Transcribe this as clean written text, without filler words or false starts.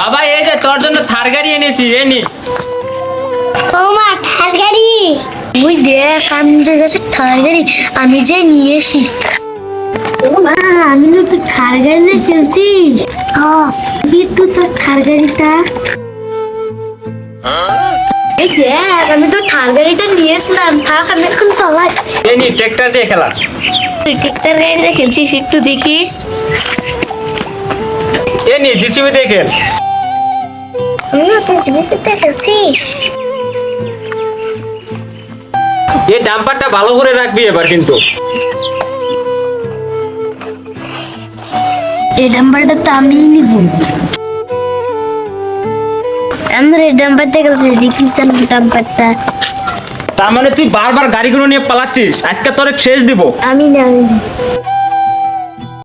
বাবা এই যে তোর জন্য থার গাড়ি এনেছি এনি। ও মা, থার গাড়ি? তুই দেখ, আমাদের কাছে থার গাড়ি আমি যে নিয়ে এসি। ও মা, আমি না তুই থার গাড়ি দিয়ে খেলছিস? হ্যাঁ, একটু তোর থার গাড়িটা এই দেখ, আমি তো থার গাড়িটা নিয়ে এসলাম। থাক, আমি এখন চালাই। এনি ট্রাক্টর দিয়ে খেলা। তুই ট্রাক্টর গাড়িতে খেলছিস, একটু দেখি। এনি জিসিবি দিয়ে খেল। আমি না তুই জিনিসটা খেলছিস। এই ডাম্পারটা ভালো করে রাখবি এবার কিন্তু। এই নাম্বারটা তো আমি নিব। আমরা এই নাম্বারটা খেলছি, দেখিস নাম্বারটা। তার মানে তুই বারবার গাড়িগুলো নিয়ে পালাচ্ছিস, আজকে তোরে শেষ দিব। আমি না